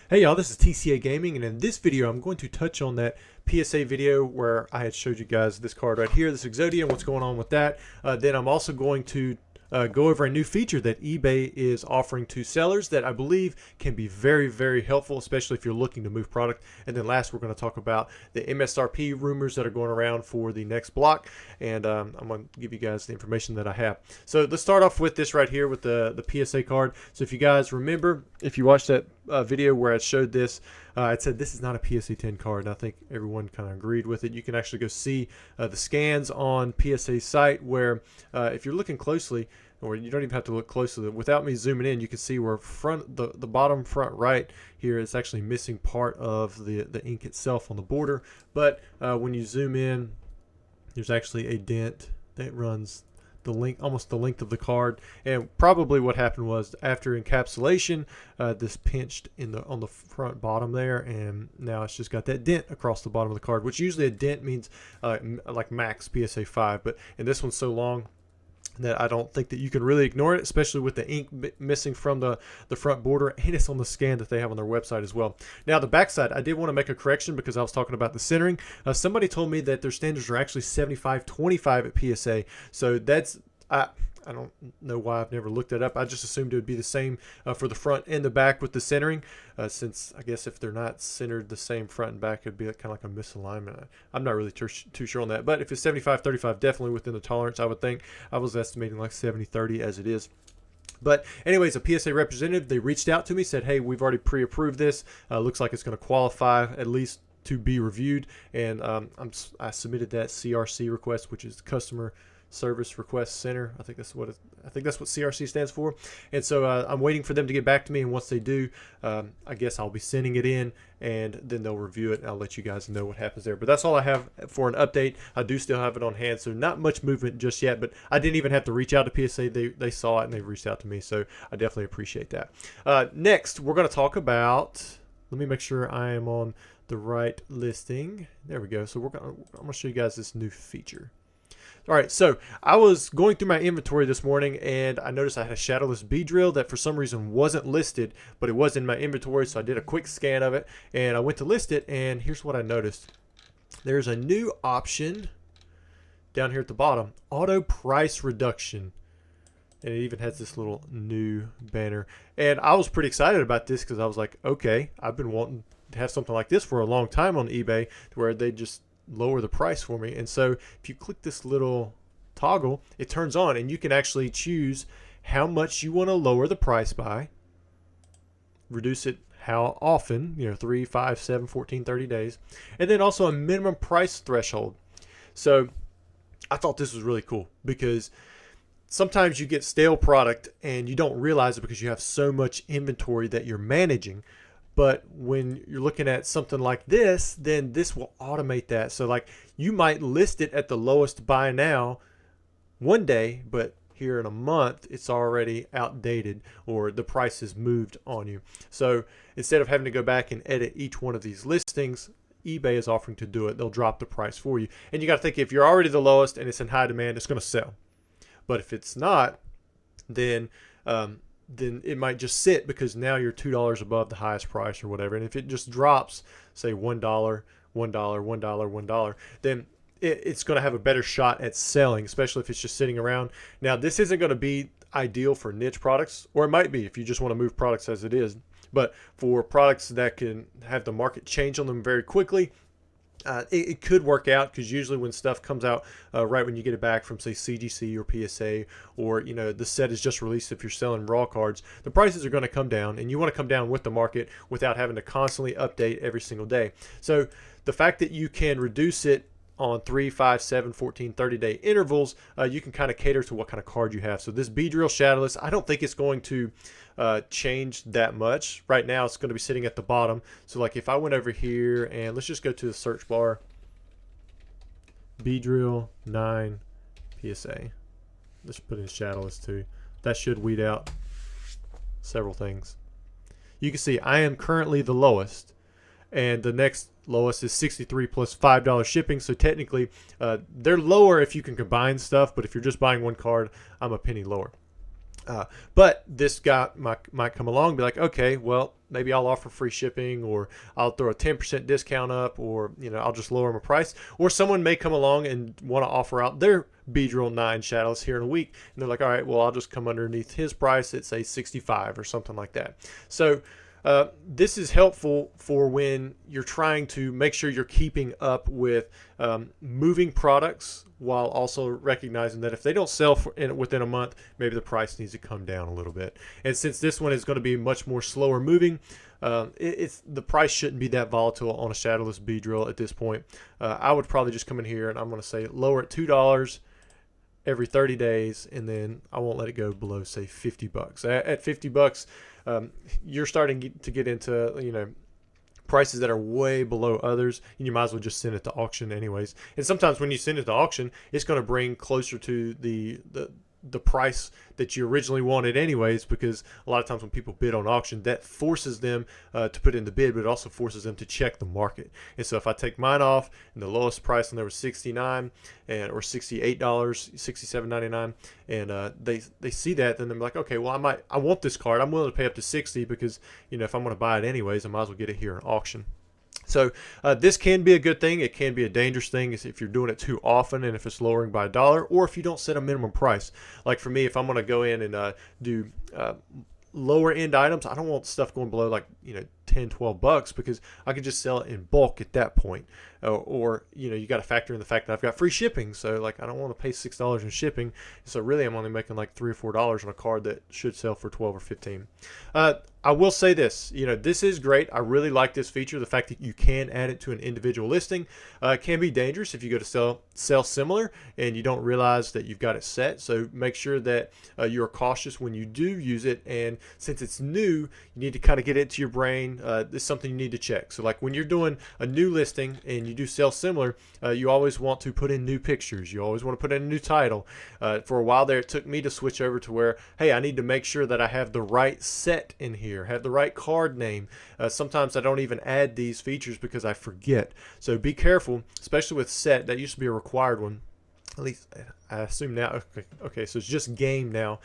Hey y'all, this is TCA Gaming, and in this video I'm going to touch on that PSA video where I had showed you guys this card right here, this Exodia, and what's going on with that. Then I'm also going to go over a new feature that eBay is offering to sellers that I believe can be very, very helpful, especially if you're looking to move product. And then last, we're going to talk about the MSRP rumors that are going around for the next block, and I'm going to give you guys the information that I have. So let's start off with this right here with the PSA card. So if you guys remember, if you watched that video where I showed this, I said this is not a PSA 10 card, and I think everyone kind of agreed with it. You can actually go see the scans on PSA's site where if you're looking closely, or you don't even have to look closely, without me zooming in, you can see where the bottom front right here is actually missing part of the ink itself on the border. But when you zoom in, there's actually a dent that runs almost the length of the card, and probably what happened was after encapsulation, this pinched on the front bottom there, and now it's just got that dent across the bottom of the card, which usually a dent means like max PSA 5, but and this one's so long that I don't think that you can really ignore it, especially with the ink missing from the front border, and it's on the scan that they have on their website as well. Now the backside, I did want to make a correction because I was talking about the centering. Somebody told me that their standards are actually 75-25 at PSA, so that's I don't know why I've never looked that up. I just assumed it would be the same for the front and the back with the centering, since I guess if they're not centered the same front and back, it'd be kind of like a misalignment. I'm not really too sure on that, but if it's 75-35, definitely within the tolerance, I would think. I was estimating like 70-30 as it is. But anyways, a PSA representative, they reached out to me, said, hey, we've already pre-approved this. Looks like it's going to qualify at least to be reviewed. And I submitted that CRC request, which is Customer Service Request Center. I think that's what CRC stands for. And so I'm waiting for them to get back to me, and once they do, I guess I'll be sending it in, and then they'll review it, and I'll let you guys know what happens there. But that's all I have for an update. I do still have it on hand, so not much movement just yet, but I didn't even have to reach out to PSA. They saw it and they reached out to me, so I definitely appreciate that. Next, we're going to talk about, let me make sure I am on the right listing. There we go. So I'm going to show you guys this new feature. All right, so I was going through my inventory this morning, and I noticed I had a shadowless Beedrill that for some reason wasn't listed, but it was in my inventory, so I did a quick scan of it, and I went to list it, and here's what I noticed. There's a new option down here at the bottom, auto price reduction, and it even has this little new banner, and I was pretty excited about this because I was like, okay, I've been wanting to have something like this for a long time on eBay, where they just lower the price for me. And so if you click this little toggle, it turns on, and you can actually choose how much you want to lower the price by, reduce it how often, 3, 5, 7, 14, 30 days, and then also a minimum price threshold. So I thought this was really cool because sometimes you get stale product and you don't realize it because you have so much inventory that you're managing. But when you're looking at something like this, then this will automate that. So like you might list it at the lowest buy now one day, but here in a month, it's already outdated or the price has moved on you. So instead of having to go back and edit each one of these listings, eBay is offering to do it. They'll drop the price for you. And you got to think, if you're already the lowest and it's in high demand, it's going to sell. But if it's not, then it might just sit because now you're $2 above the highest price or whatever. And if it just drops, say $1, $1, $1, $1, then it's going to have a better shot at selling, especially if it's just sitting around. Now, this isn't going to be ideal for niche products, or it might be if you just want to move products as it is. But for products that can have the market change on them very quickly, it could work out, because usually when stuff comes out right when you get it back from, say, CGC or PSA, or the set is just released, if you're selling raw cards, the prices are going to come down, and you want to come down with the market without having to constantly update every single day. So the fact that you can reduce it on 3, 5, 7, 14, 30-day intervals, you can kind of cater to what kind of card you have. So this Beedrill Shadowless, I don't think it's going to change that much. Right now it's going to be sitting at the bottom. So like if I went over here and let's just go to the search bar, Beedrill 9 PSA. Let's put in Shadowless too. That should weed out several things. You can see I am currently the lowest, and the next lowest is 63 plus $5 shipping. So technically they're lower if you can combine stuff, but if you're just buying one card, I'm a penny lower. But this guy might come along and be like, okay, well, maybe I'll offer free shipping, or I'll throw a 10% discount up, or I'll just lower my price. Or someone may come along and want to offer out their Beedrill 9 Shadowless here in a week, and they're like, all right, well, I'll just come underneath his price at say 65 or something like that. So this is helpful for when you're trying to make sure you're keeping up with moving products, while also recognizing that if they don't sell within a month, maybe the price needs to come down a little bit. And since this one is going to be much more slower moving, the price shouldn't be that volatile on a shadowless Beedrill at this point. I would probably just come in here and I'm going to say lower it $2 every 30 days, and then I won't let it go below say $50. At $50, you're starting to get into prices that are way below others, and you might as well just send it to auction anyways. And sometimes when you send it to auction, it's going to bring closer to the price that you originally wanted anyways, because a lot of times when people bid on auction, that forces them to put in the bid, but it also forces them to check the market. And so if I take mine off and the lowest price on there was $69 or $68, $67.99, and they see that, then they're like, okay, well, I want this card, I'm willing to pay up to $60, because if I'm going to buy it anyways, I might as well get it here in auction. So this can be a good thing. It can be a dangerous thing if you're doing it too often, and if it's lowering by $1, or if you don't set a minimum price. Like for me, if I'm going to go in and do lower end items, I don't want stuff going below like $10-12, because I could just sell it in bulk at that point. Or you got to factor in the fact that I've got free shipping, so like I don't want to pay $6 in shipping. So really I'm only making like $3 or $4 on a card that should sell for 12 or 15. I will say this, this is great. I really like this feature. The fact that you can add it to an individual listing can be dangerous if you go to sell similar and you don't realize that you've got it set. So make sure that you're cautious when you do use it. And since it's new, you need to kind of get it into your brain. This is something you need to check. So like when you're doing a new listing and you do sell similar, you always want to put in new pictures. You always want to put in a new title. For a while there, it took me to switch over to where, hey, I need to make sure that I have the right set in here, have the right card name. Sometimes I don't even add these features because I forget. So be careful, especially with set. That used to be a required one. At least I assume now. Okay, so it's just game now.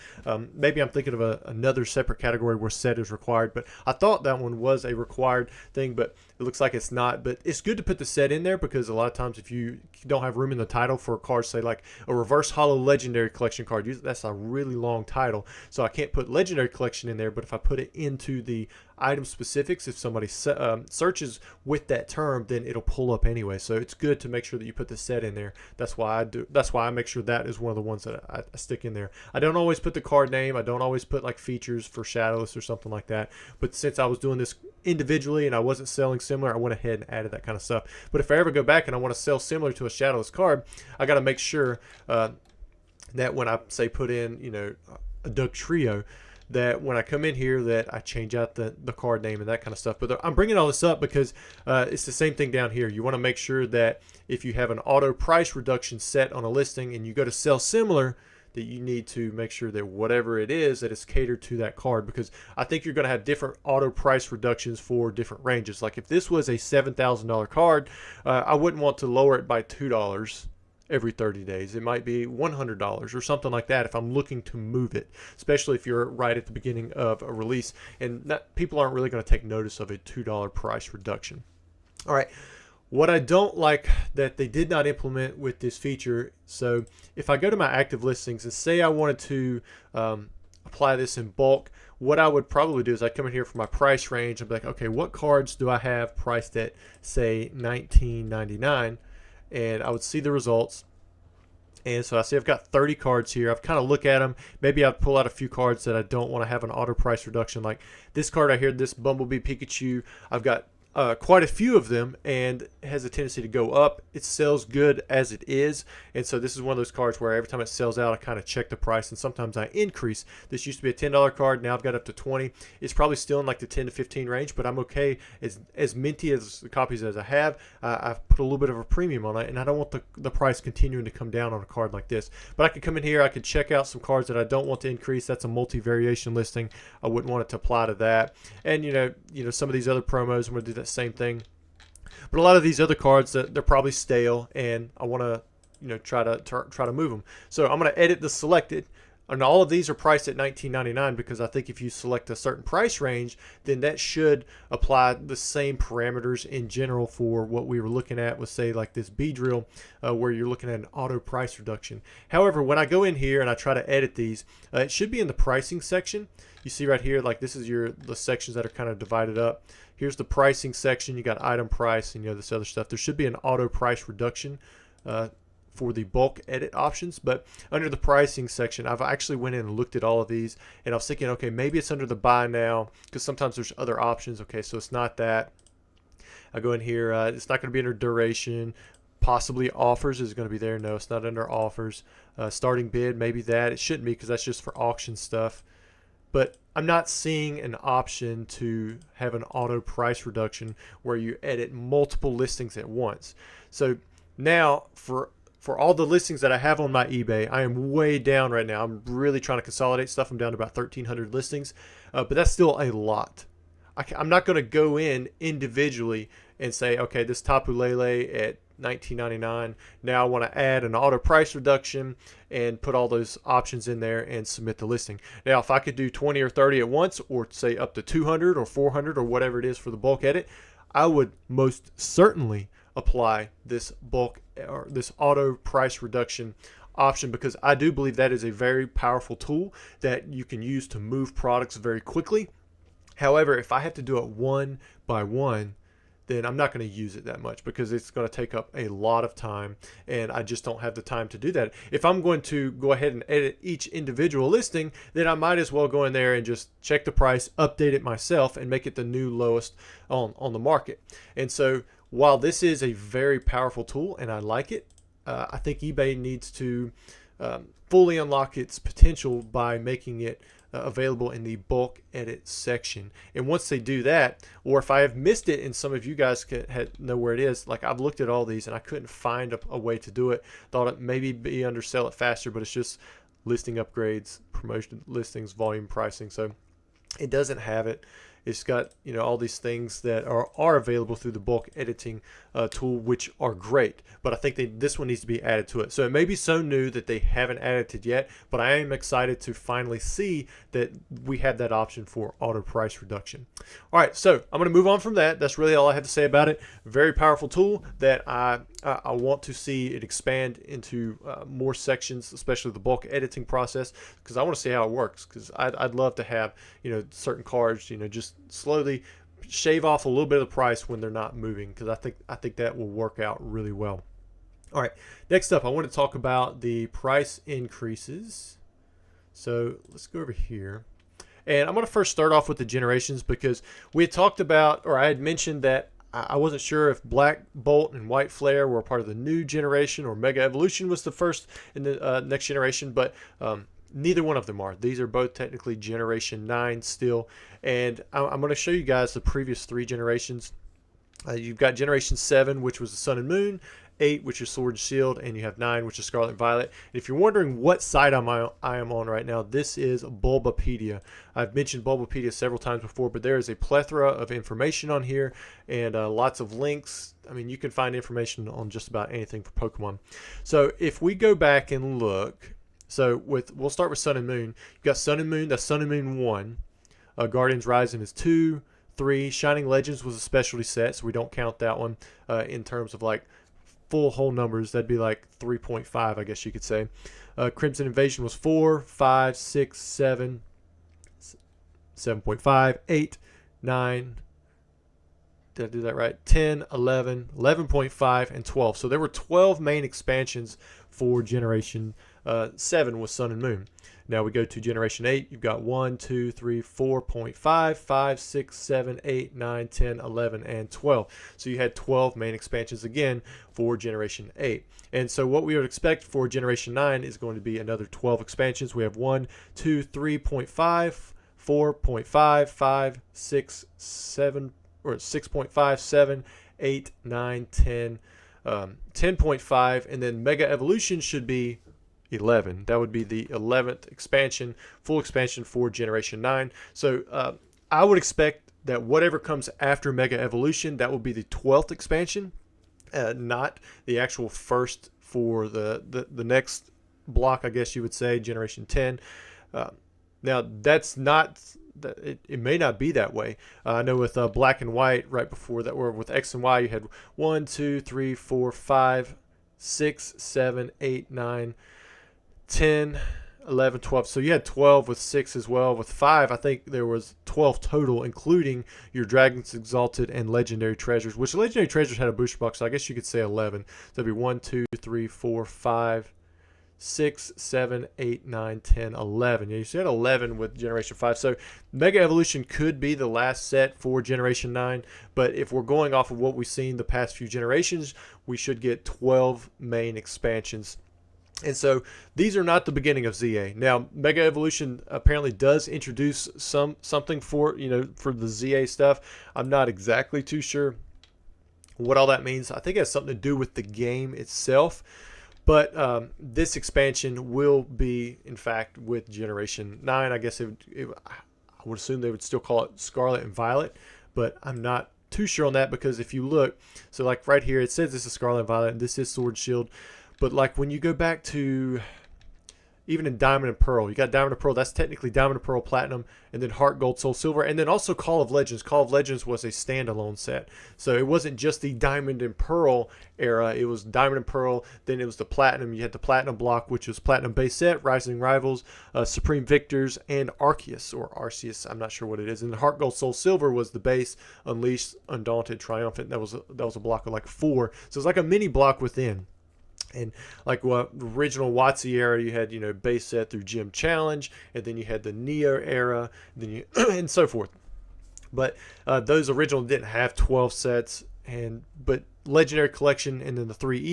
Maybe I'm thinking of another separate category where set is required, but I thought that one was a required thing, but it looks like it's not. But it's good to put the set in there, because a lot of times if you don't have room in the title for a card, say like a reverse holo legendary collection card, that's a really long title, so I can't put legendary collection in there. But if I put it into the item specifics, if somebody searches with that term, then it'll pull up anyway. So it's good to make sure that you put the set in there. That's why I do. That's why I make sure that is one of the ones that I stick in there. I don't always put the card name. I don't always put like features for shadowless or something like that. But since I was doing this individually and I wasn't selling similar, I went ahead and added that kind of stuff. But if I ever go back and I want to sell similar to a shadowless card, I got to make sure that when I say put in, a Doug Trio, that when I come in here that I change out the card name and that kind of stuff. But I'm bringing all this up because it's the same thing down here. You want to make sure that if you have an auto price reduction set on a listing and you go to sell similar, that you need to make sure that whatever it is, that it's catered to that card, because I think you're going to have different auto price reductions for different ranges. Like if this was a $7,000 card, I wouldn't want to lower it by $2 every 30 days. It might be $100 or something like that if I'm looking to move it, especially if you're right at the beginning of a release, and people aren't really going to take notice of a $2 price reduction. All right. What I don't like that they did not implement with this feature, so if I go to my active listings and say I wanted to apply this in bulk, what I would probably do is I'd come in here for my price range and be like, okay, what cards do I have priced at, say, $19.99? And I would see the results. And so I see I've got 30 cards here. I've kind of look at them. Maybe I'd pull out a few cards that I don't want to have an auto price reduction. Like this card right here, this Bumblebee Pikachu, I've got quite a few of them, and it has a tendency to go up. It sells good as it is, and so this is one of those cards where every time it sells out, I kind of check the price, and sometimes I increase. This used to be a $10 card. Now I've got up to 20. It's probably still in like the 10 to 15 range, but I'm okay. As minty as the copies as I have, I've put a little bit of a premium on it, and I don't want the price continuing to come down on a card like this. But I could come in here, I could check out some cards that I don't want to increase. That's a multi-variation listing. I wouldn't want it to apply to that. And some of these other promos, I'm going to do that same thing. But a lot of these other cards, they're probably stale, and I want to try to move them. So I'm going to edit the selected. And all of these are priced at $19.99 because I think if you select a certain price range, then that should apply the same parameters in general for what we were looking at with, say, like this B drill, where you're looking at an auto price reduction. However, when I go in here and I try to edit these, it should be in the pricing section. You see right here, like this is the sections that are kind of divided up. Here's the pricing section. You got item price and this other stuff. There should be an auto price reduction for the bulk edit options, but under the pricing section, I've actually went in and looked at all of these, and I was thinking, okay, maybe it's under the buy now, because sometimes there's other options. Okay, so it's not that. I go in here, it's not going to be under duration. Possibly offers is going to be there. No, it's not under offers. Starting bid, maybe that. It shouldn't be because that's just for auction stuff. But I'm not seeing an option to have an auto price reduction where you edit multiple listings at once. So now for all the listings that I have on my eBay, I am way down right now. I'm really trying to consolidate stuff. I'm down to about 1,300 listings, but that's still a lot. I'm not going to go in individually and say, okay, this Tapu Lele at $19.99. Now I want to add an auto price reduction and put all those options in there and submit the listing. Now, if I could do 20 or 30 at once, or say up to 200 or 400 or whatever it is for the bulk edit, I would most certainly apply this bulk or this auto price reduction option, because I do believe that is a very powerful tool that you can use to move products very quickly. However, if I have to do it one by one, then I'm not going to use it that much because it's going to take up a lot of time, and I just don't have the time to do that. If I'm going to go ahead and edit each individual listing, then I might as well go in there and just check the price, update it myself, and make it the new lowest on the market. And so while this is a very powerful tool and I like it, I think eBay needs to fully unlock its potential by making it available in the bulk edit section. And once they do that, or if I have missed it and some of you guys know where it is, like I've looked at all these and I couldn't find a way to do it. Thought it maybe be under sell it faster, but it's just listing upgrades, promotion listings, volume pricing. So it doesn't have it. It's got all these things that are available through the bulk editing tool, which are great. But I think this one needs to be added to it. So it may be so new that they haven't added it yet, but I am excited to finally see that we have that option for auto price reduction. All right, so I'm going to move on from that. That's really all I have to say about it. Very powerful tool that I want to see it expand into more sections, especially the bulk editing process, because I want to see how it works. Because I'd love to have certain cards just slowly shave off a little bit of the price when they're not moving, because I think that will work out really well. All right, next up I want to talk about the price increases. So let's go over here, and I'm going to first start off with the generations, because we had talked about, or I had mentioned that I wasn't sure if Black Bolt and White Flare were part of the new generation or Mega Evolution was the first in the next generation, but neither one of them are. These are both technically Generation 9 still. And I'm going to show you guys the previous three generations. You've got Generation 7, which was the Sun and Moon, 8, which is Sword and Shield, and you have 9, which is Scarlet and Violet. And if you're wondering what site I am on right now, this is Bulbapedia. I've mentioned Bulbapedia several times before, but there is a plethora of information on here and lots of links. I mean, you can find information on just about anything for Pokemon. So if we go back and look, so we'll start with Sun and Moon. You've got Sun and Moon, that's Sun and Moon 1. Guardians Rising is 2, 3. Shining Legends was a specialty set, so we don't count that one in terms of like full whole numbers. That'd be like 3.5, I guess you could say. Crimson Invasion was 4, 5, 6, 7, 7.5, 8, 9. Did I do that right? 10, 11, 11.5, and 12. So there were 12 main expansions for Generation 7 with Sun and Moon. Now we go to Generation 8. You've got 1, 2, 3, 4.5, 5, 6, 7, 8, 9, 10, 11, and 12. So you had 12 main expansions again for Generation 8. And so what we would expect for Generation 9 is going to be another 12 expansions. We have 1, 2, 3.5, 4.5, 5, 6, 7, or 6.5, 7, 8, 9, 10, 10.5, and then Mega Evolution should be 11. That would be the 11th expansion, full expansion for Generation 9. So I would expect that whatever comes after Mega Evolution, that will be the 12th expansion, not the actual first for the next block, I guess you would say, Generation 10. Now, that's not, it may not be that way. I know with black and white right before that, or with X and Y, you had 1, 2, 3, 4, 5, 6, 7, 8, 9, 10, 11, 12. So you had 12 with 6 as well. With 5, I think there was 12 total, including your Dragons Exalted and Legendary Treasures, which Legendary Treasures had a booster box, so I guess you could say 11. So that'd be 1, 2, 3, 4, 5, 6, 7, 8, 9, 10, 11. Yeah, you said 11 with Generation 5. So Mega Evolution could be the last set for Generation 9. But if we're going off of what we've seen the past few generations, we should get 12 main expansions. And so these are not the beginning of ZA. Now, Mega Evolution apparently does introduce something for, for the ZA stuff. I'm not exactly too sure what all that means. I think it has something to do with the game itself. But this expansion will be, in fact, with Generation 9. I guess I would assume they would still call it Scarlet and Violet, but I'm not too sure on that, because if you look, so like right here, it says this is Scarlet and Violet, and this is Sword Shield. But like when you go back to, even in Diamond and Pearl, you got Diamond and Pearl, that's technically Diamond and Pearl Platinum, and then Heart, Gold, Soul, Silver, and then also Call of Legends. Call of Legends was a standalone set. So it wasn't just the Diamond and Pearl era, it was Diamond and Pearl, then it was the Platinum. You had the Platinum block, which was Platinum base set, Rising Rivals, Supreme Victors, and Arceus, or Arceus, I'm not sure what it is. And the Heart, Gold, Soul, Silver was the base, Unleashed, Undaunted, Triumphant. That was a block of like 4. So it's like a mini block within. And like what original WotC era, you had base set through Gym Challenge, and then you had the Neo era, and then and so forth. But those original didn't have 12 sets, but Legendary Collection and then the 3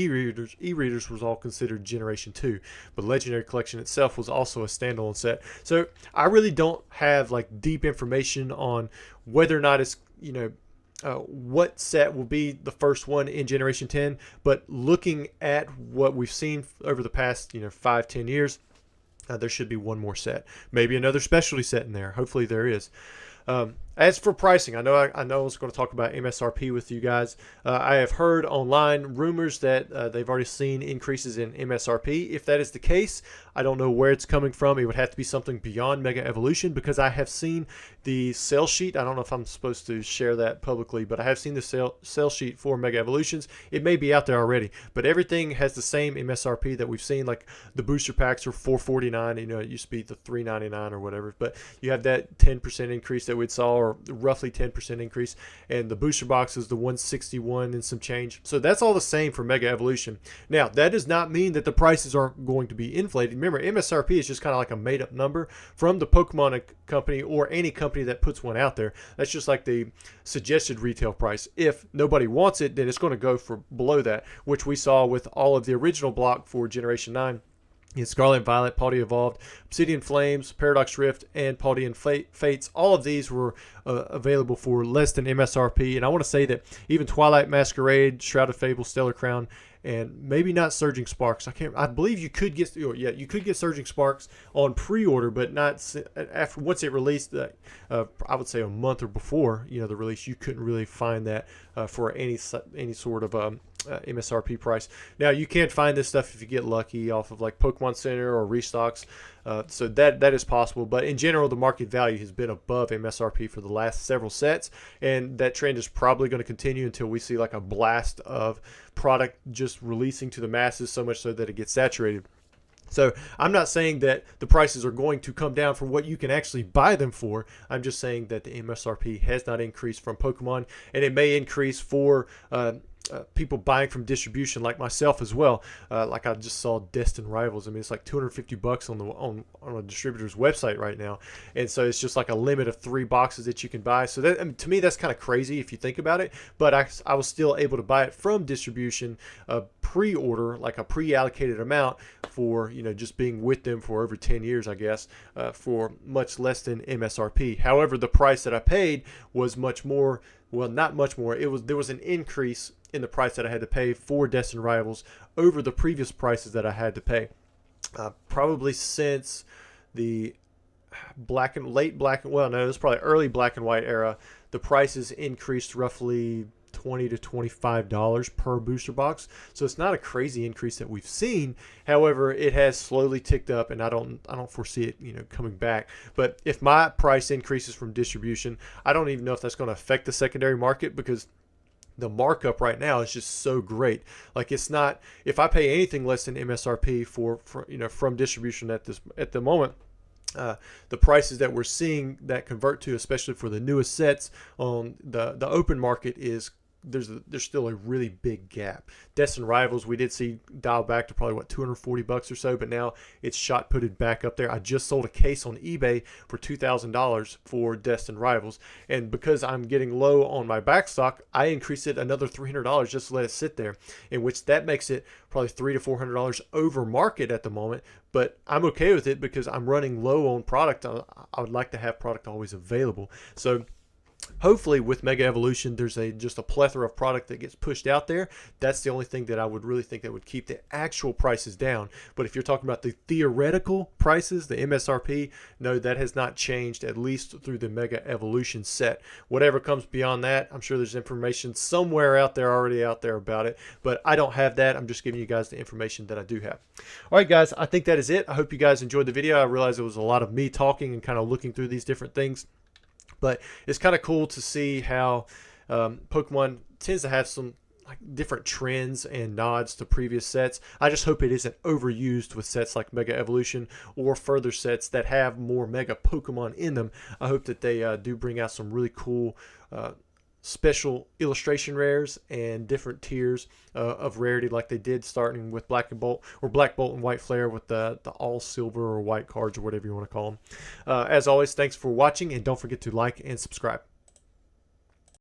e-readers was all considered Generation 2. But Legendary Collection itself was also a standalone set. So I really don't have like deep information on whether or not it's what set will be the first one in Generation 10, but looking at what we've seen over the past 5-10 years, there should be one more set, maybe another specialty set in there. Hopefully there is. As for pricing, I know I was going to talk about MSRP with you guys. I have heard online rumors that they've already seen increases in MSRP. If that is the case, I don't know where it's coming from. It would have to be something beyond Mega Evolution, because I have seen the sales sheet. I don't know if I'm supposed to share that publicly, but I have seen the sales sheet for Mega Evolutions. It may be out there already, but everything has the same MSRP that we've seen. Like the booster packs are $449. It used to be the $399 or whatever, but you have that 10% increase that we saw, or roughly 10% increase, and the booster box is the $161 and some change. So that's all the same for Mega Evolution. Now, that does not mean that the prices aren't going to be inflated. Remember, MSRP is just kind of like a made-up number from the Pokemon company or any company that puts one out there. That's just like the suggested retail price. If nobody wants it, then it's going to go for below that, which we saw with all of the original block for Generation 9. Scarlet and Violet, Paldia Evolved, Obsidian Flames, Paradox Rift, and Paldean Fates. All of these were available for less than MSRP. And I want to say that even Twilight Masquerade, Shroud of Fable, Stellar Crown, and maybe not Surging Sparks. I believe you could get Surging Sparks on pre-order, but not after once it released. I would say a month or before the release, you couldn't really find that for any sort of MSRP price. Now you can find this stuff if you get lucky off of like Pokemon Center or restocks. So that is possible, but in general, the market value has been above MSRP for the last several sets, and that trend is probably going to continue until we see like a blast of product just releasing to the masses, so much so that it gets saturated. So I'm not saying that the prices are going to come down for what you can actually buy them for. I'm just saying that the MSRP has not increased from Pokemon, and it may increase for people buying from distribution like myself as well. Like I just saw Destined Rivals. I mean, it's like $250 on a distributor's website right now, and so it's just like a limit of 3 boxes that you can buy. So that, to me, that's kind of crazy if you think about it. But I was still able to buy it from distribution, pre-order, like a pre-allocated amount for just being with them for over 10 years, I guess, for much less than MSRP. However, the price that I paid was much more. Well, not much more. There was an increase in the price that I had to pay for Destined Rivals over the previous prices that I had to pay. Probably since the it was probably early black and white era, the prices increased roughly $20 to $25 per booster box. So it's not a crazy increase that we've seen. However, it has slowly ticked up, and I don't foresee it, coming back. But if my price increases from distribution, I don't even know if that's going to affect the secondary market, because the markup right now is just so great. Like, it's not, if I pay anything less than MSRP for from distribution at the moment, the prices that we're seeing that convert to, especially for the newest sets on the open market, is there's still a really big gap. Destined Rivals, we did see dial back to probably what, $240 or so, but now it's shot putted back up there. I just sold a case on eBay for $2,000 for Destined Rivals, and because I'm getting low on my back stock, I increased it another $300 just to let it sit there, in which that makes it probably $300 to $400 over market at the moment. But I'm okay with it because I'm running low on product. I would like to have product always available. So hopefully with Mega Evolution, there's just a plethora of product that gets pushed out there. That's the only thing that I would really think that would keep the actual prices down. But if you're talking about the theoretical prices, the MSRP, no, that has not changed, at least through the Mega Evolution set. Whatever comes beyond that, I'm sure there's information somewhere already out there about it, but I don't have that. I'm just giving you guys the information that I do have. All right, guys, I think that is it. I hope you guys enjoyed the video. I realize it was a lot of me talking and kind of looking through these different things. But it's kind of cool to see how Pokemon tends to have some different trends and nods to previous sets. I just hope it isn't overused with sets like Mega Evolution or further sets that have more Mega Pokemon in them. I hope that they do bring out some really cool special illustration rares and different tiers of rarity, like they did starting with Black Bolt and White Flare with the all silver or white cards, or whatever you want to call them. As always, thanks for watching, and don't forget to like and subscribe.